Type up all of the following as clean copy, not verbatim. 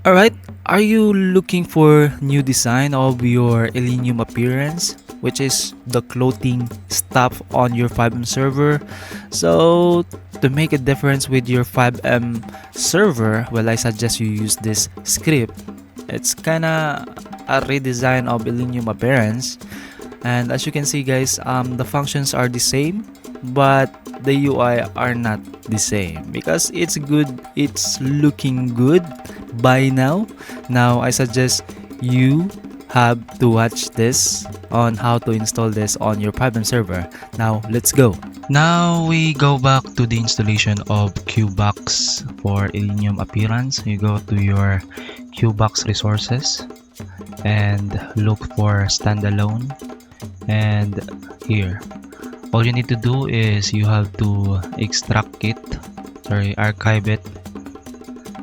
Alright, are you looking for new design of your Illenium appearance, which is the clothing stuff on your fivem server? So to make a difference with your fivem server, well, I suggest you use this script. It's kinda a redesign of Illenium appearance, and as you can see guys, the functions are the same, but the UI are not the same because it's looking good by now. I suggest you have to watch this on how to install this on your fivem server. Now let's go. Now we go back to the installation of QBox for Illenium-appearance. You go to your QBox resources and look for standalone, and here all you need to do is you have to archive it.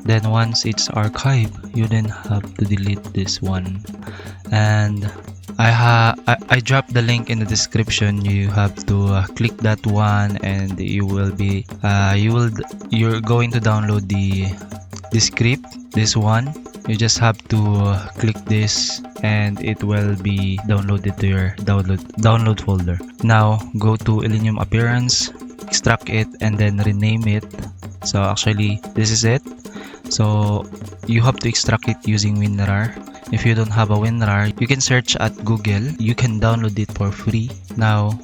Then once it's archived, you then have to delete this one, and I dropped the link in the description. You have to click that one, and you're going to download the script, this one. You just have to click this and it will be downloaded to your download folder. Now go to Illenium-appearance, extract it, and then rename it. So actually this is it. So you have to extract it using WinRAR. If you don't have a WinRAR, you can search at Google. You can download it for free. Now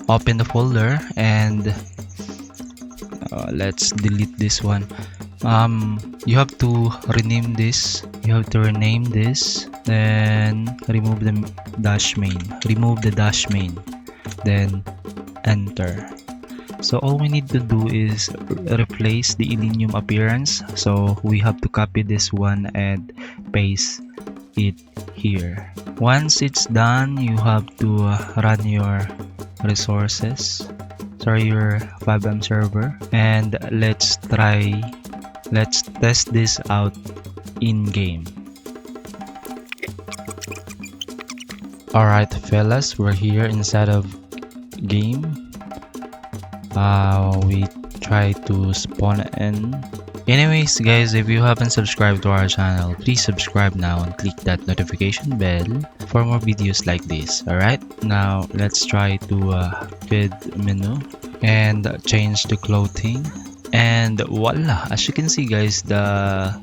open the folder and let's delete this one. You have to rename this. Then remove the dash main, then enter. So all we need to do is replace the Illenium appearance. So we have to copy this one and paste it here. Once it's done, you have to run your resources, your fivem server, and let's test this out in game. Alright fellas, we're here inside of game. We try to spawn in. Anyways guys, if you haven't subscribed to our channel, please subscribe now and click that notification bell for more videos like this. Alright, now let's try to feed menu and change the clothing. And voila, as you can see guys, the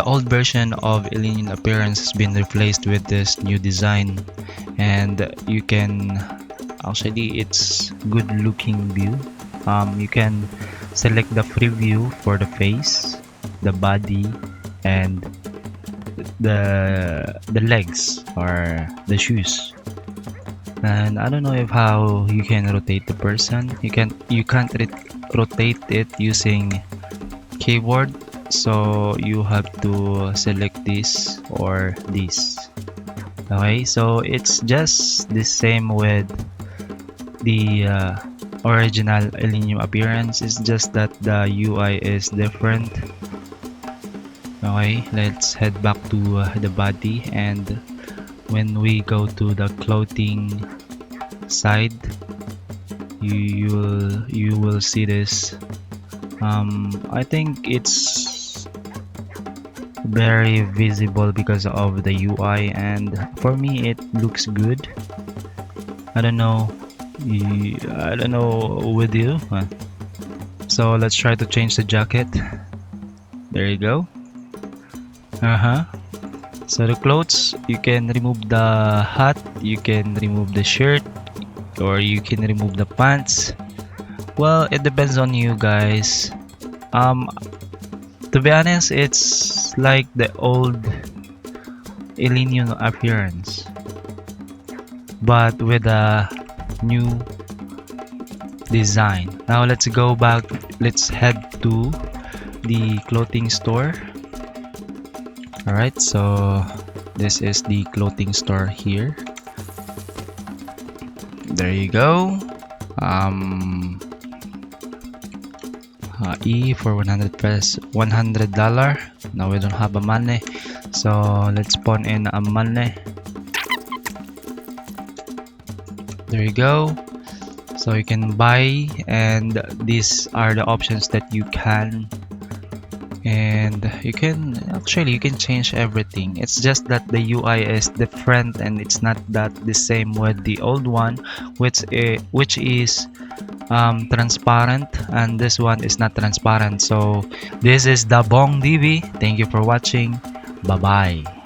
old version of Illenium-appearance has been replaced with this new design, and you can actually, it's good looking view. You can select the preview for the face, the body, and the legs or the shoes. And I don't know if how you can rotate the person. You can't rotate it using keyboard, so you have to select this or this. Okay, so it's just the same with the original Illenium-appearance. It's just that the UI is different. Okay, let's head back to the body, and when we go to the clothing side, you will see this. I think it's very visible because of the UI, and for me it looks good. I don't know with you. So let's try to change the jacket. There you go. So the clothes, you can remove the hat, you can remove the shirt, or you can remove the pants. Well, it depends on you guys. To be honest, it's like the old Illenium-appearance, but with a new design. Now let's go back. Let's head to the clothing store. Alright, so this is the clothing store here. There you go. E for $100. Now we don't have a money, so let's spawn in a money. There you go. So you can buy, and these are the options that you can and you can change everything. It's just that the UI is different and it's not that the same with the old one, which is transparent, and this one is not transparent. So this is the Bong DB. Thank you for watching. Bye bye.